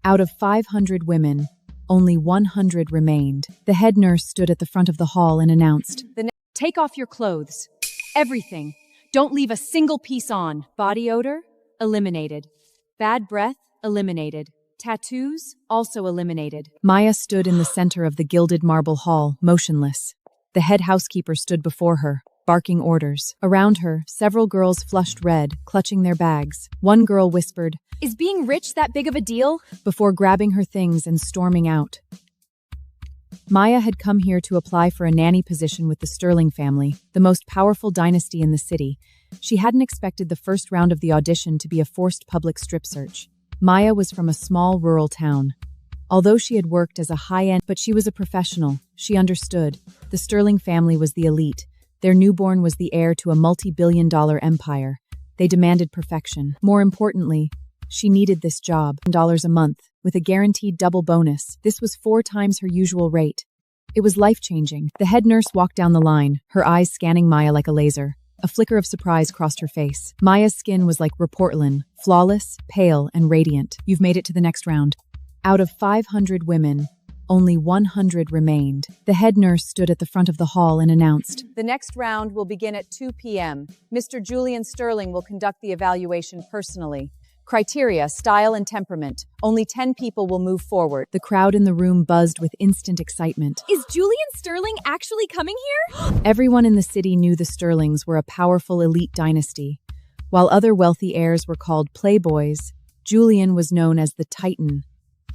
Out of 500 women, only 100 remained. The head nurse stood at the front of the hall and announced, Take off your clothes. Everything. Don't leave a single piece on. Body odor? Eliminated. Bad breath? Eliminated. Tattoos? Also eliminated. Maya stood in the center of the gilded marble hall, motionless. The head housekeeper stood before her, barking orders. Around her, several girls flushed red, clutching their bags. One girl whispered, Is being rich that big of a deal? Before grabbing her things and storming out. Maya had come here to apply for a nanny position with the Sterling family, the most powerful dynasty in the city. She hadn't expected the first round of the audition to be a forced public strip search. Maya was from a small rural town. Although she had worked as a high-end, but she was a professional. She understood. The Sterling family was the elite. Their newborn was the heir to a multi-billion-dollar empire. They demanded perfection. More importantly, she needed this job, $1 a month, with a guaranteed double bonus. This was 4 times her usual rate. It was life-changing. The head nurse walked down the line, her eyes scanning Maya like a laser. A flicker of surprise crossed her face. Maya's skin was like porcelain, flawless, pale, and radiant. You've made it to the next round. Out of 500 women, only 100 remained. The head nurse stood at the front of the hall and announced, The next round will begin at 2 p.m. Mr. Julian Sterling will conduct the evaluation personally. Criteria, style, and temperament. Only 10 people will move forward. The crowd in the room buzzed with instant excitement. Is Julian Sterling actually coming here? Everyone in the city knew the Sterlings were a powerful elite dynasty. While other wealthy heirs were called playboys, Julian was known as the Titan.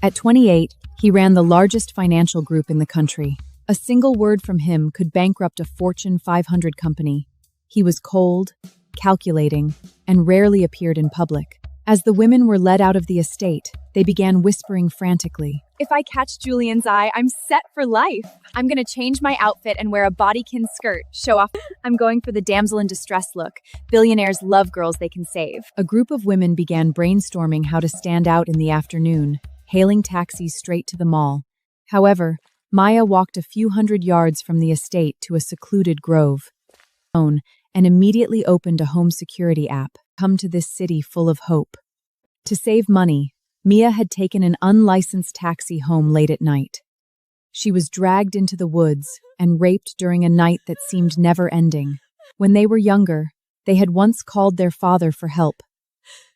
At 28, he ran the largest financial group in the country. A single word from him could bankrupt a Fortune 500 company. He was cold, calculating, and rarely appeared in public. As the women were led out of the estate, they began whispering frantically. If I catch Julian's eye, I'm set for life. I'm gonna change my outfit and wear a bodykin skirt. Show off. I'm going for the damsel in distress look. Billionaires love girls they can save. A group of women began brainstorming how to stand out in the afternoon, hailing taxis straight to the mall. However, Maya walked a few hundred yards from the estate to a secluded grove. And immediately opened a home security app. Come to this city full of hope. To save money, Mia had taken an unlicensed taxi home late at night. She was dragged into the woods and raped during a night that seemed never-ending. When they were younger, they had once called their father for help.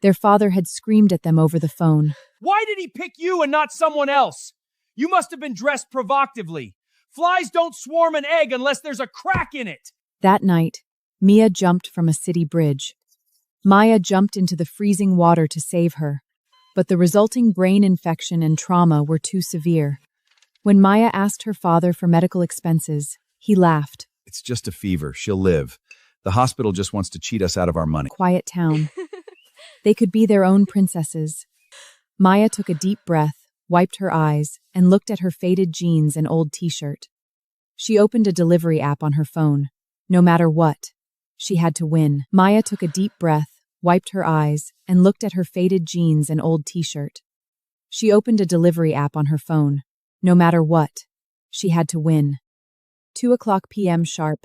Their father had screamed at them over the phone. Why did he pick you and not someone else? You must have been dressed provocatively. Flies don't swarm an egg unless there's a crack in it. That night, Mia jumped from a city bridge. Maya jumped into the freezing water to save her, but the resulting brain infection and trauma were too severe. When Maya asked her father for medical expenses, he laughed. It's just a fever. She'll live. The hospital just wants to cheat us out of our money. Quiet town. They could be their own princesses. Maya took a deep breath, wiped her eyes, and looked at her faded jeans and old t-shirt. She opened a delivery app on her phone. No matter what, she had to win. Maya took a deep breath, wiped her eyes, and looked at her faded jeans and old t-shirt. She opened a delivery app on her phone. No matter what, she had to win. 2:00 p.m. sharp.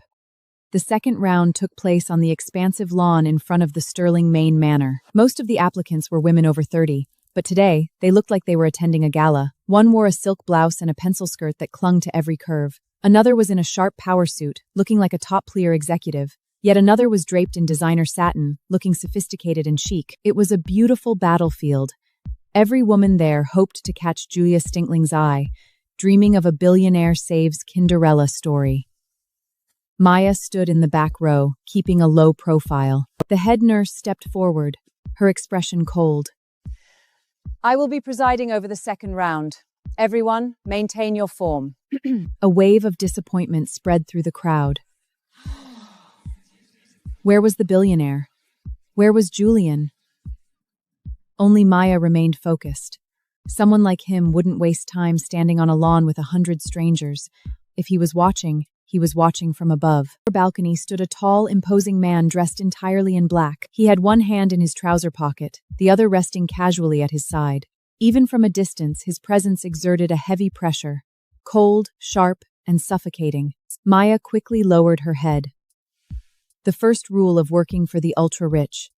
The second round took place on the expansive lawn in front of the Sterling Main Manor. Most of the applicants were women over 30, but today, they looked like they were attending a gala. One wore a silk blouse and a pencil skirt that clung to every curve. Another was in a sharp power suit, looking like a top-tier executive. Yet another was draped in designer satin, looking sophisticated and chic. It was a beautiful battlefield. Every woman there hoped to catch Julia Stinkling's eye, dreaming of a billionaire saves Cinderella story. Maya stood in the back row, keeping a low profile. The head nurse stepped forward, her expression cold. I will be presiding over the second round. Everyone, maintain your form. A wave of disappointment spread through the crowd. Where was the billionaire? Where was Julian? Only Maya remained focused. Someone like him wouldn't waste time standing on a lawn with 100 strangers. If he was watching from above. On the balcony stood a tall, imposing man dressed entirely in black. He had one hand in his trouser pocket, the other resting casually at his side. Even from a distance, his presence exerted a heavy pressure, cold, sharp, and suffocating. Maya quickly lowered her head. The first rule of working for the ultra-rich: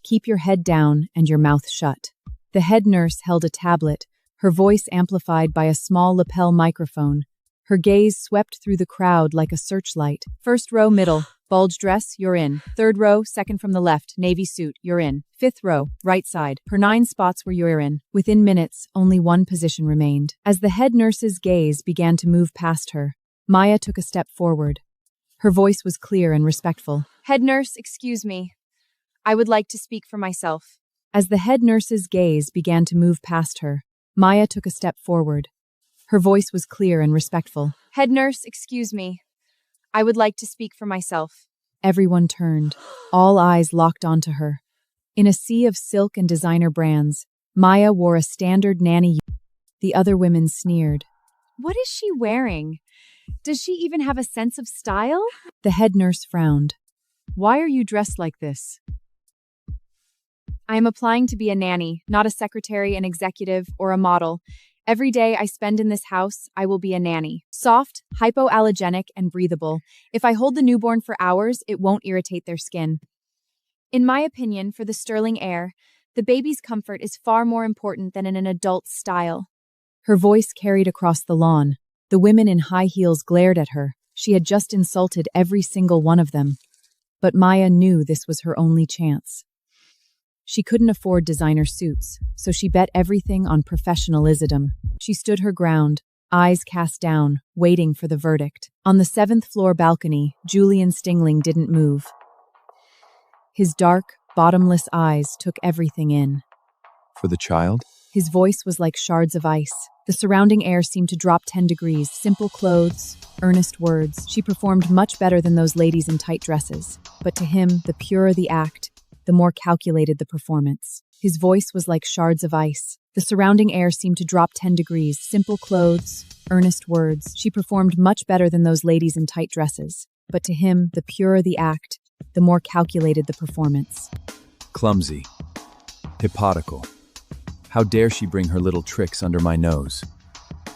keep your head down and your mouth shut. The head nurse held a tablet, her voice amplified by a small lapel microphone. Her gaze swept through the crowd like a searchlight. First row, middle. Bulge dress, you're in. Third row, second from the left, navy suit, you're in. Fifth row, right side. Her 9 spots were you're in. Within minutes, only one position remained. As the head nurse's gaze began to move past her, Maya took a step forward. Her voice was clear and respectful. Head nurse, excuse me. I would like to speak for myself. As the head nurse's gaze began to move past her, Maya took a step forward. Her voice was clear and respectful. Head nurse, excuse me. I would like to speak for myself. Everyone turned. All eyes locked onto her. In a sea of silk and designer brands, Maya wore a standard Nanny. The other women sneered. What is she wearing? Does she even have a sense of style? The head nurse frowned. Why are you dressed like this? I am applying to be a nanny, not a secretary, an executive, or a model. Every day I spend in this house, I will be a nanny. Soft, hypoallergenic, and breathable. If I hold the newborn for hours, it won't irritate their skin. In my opinion, for the Sterling heir, the baby's comfort is far more important than in an adult's style. Her voice carried across the lawn. The women in high heels glared at her. She had just insulted every single one of them. But Maya knew this was her only chance. She couldn't afford designer suits, so she bet everything on professionalism. She stood her ground, eyes cast down, waiting for the verdict. On the 7th floor balcony, Julian Sterling didn't move. His dark, bottomless eyes took everything in. For the child? His voice was like shards of ice. The surrounding air seemed to drop 10 degrees. Simple clothes, earnest words. She performed much better than those ladies in tight dresses. But to him, the purer the act, the more calculated the performance. His voice was like shards of ice. The surrounding air seemed to drop 10 degrees. Simple clothes, earnest words. She performed much better than those ladies in tight dresses. But to him, the purer the act, the more calculated the performance. Clumsy. Hypocritical. How dare she bring her little tricks under my nose?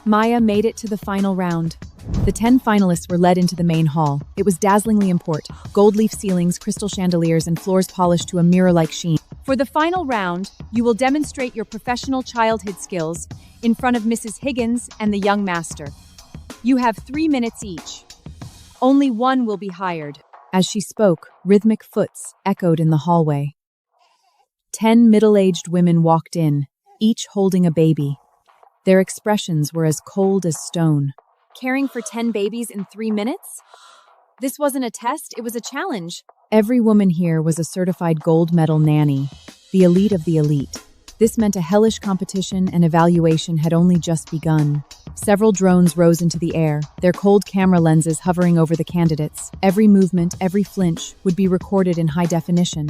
Maya made it to the final round. The 10 finalists were led into the main hall. It was dazzlingly import. Gold leaf ceilings, crystal chandeliers, and floors polished to a mirror-like sheen. For the final round, you will demonstrate your professional childhood skills in front of Mrs. Higgins and the young master. You have 3 minutes each. Only one will be hired. As she spoke, rhythmic foots echoed in the hallway. 10 middle-aged women walked in, each holding a baby. Their expressions were as cold as stone. Caring for 10 babies in 3 minutes? This wasn't a test, it was a challenge. Every woman here was a certified gold medal nanny, the elite of the elite. This meant a hellish competition and evaluation had only just begun. Several drones rose into the air, their cold camera lenses hovering over the candidates. Every movement, every flinch, would be recorded in high definition.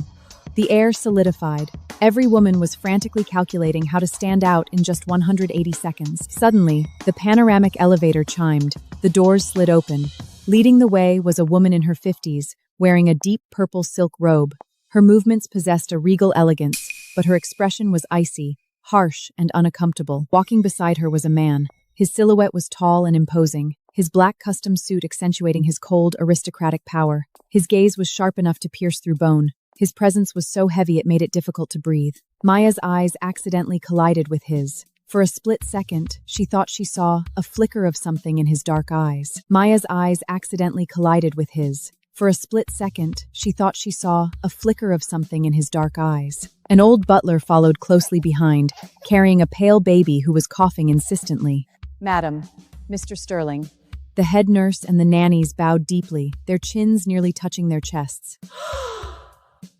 The air solidified. Every woman was frantically calculating how to stand out in just 180 seconds. Suddenly, the panoramic elevator chimed. The doors slid open. Leading the way was a woman in her 50s, wearing a deep purple silk robe. Her movements possessed a regal elegance, but her expression was icy, harsh, and unaccountable. Walking beside her was a man. His silhouette was tall and imposing, his black custom suit accentuating his cold, aristocratic power. His gaze was sharp enough to pierce through bone. His presence was so heavy it made it difficult to breathe. Maya's eyes accidentally collided with his. For a split second, she thought she saw a flicker of something in his dark eyes. Maya's eyes accidentally collided with his. For a split second, she thought she saw a flicker of something in his dark eyes. An old butler followed closely behind, carrying a pale baby who was coughing insistently. Madam, Mr. Sterling. The head nurse and the nannies bowed deeply, their chins nearly touching their chests.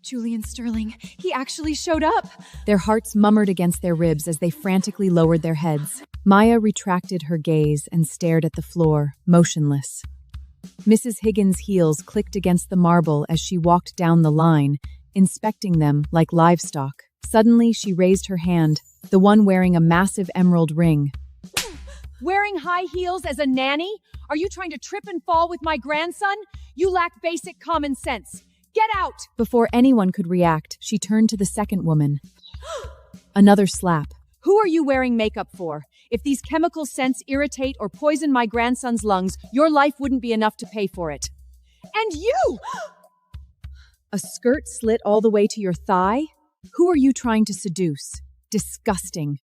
Julian Sterling, he actually showed up. Their hearts murmured against their ribs as they frantically lowered their heads. Maya retracted her gaze and stared at the floor, motionless. Mrs. Higgins' heels clicked against the marble as she walked down the line, inspecting them like livestock. Suddenly, she raised her hand, the one wearing a massive emerald ring. Wearing high heels as a nanny? Are you trying to trip and fall with my grandson? You lack basic common sense. Get out! Before anyone could react, she turned to the second woman. Another slap. Who are you wearing makeup for? If these chemical scents irritate or poison my grandson's lungs, your life wouldn't be enough to pay for it. And you! A skirt slit all the way to your thigh? Who are you trying to seduce? Disgusting.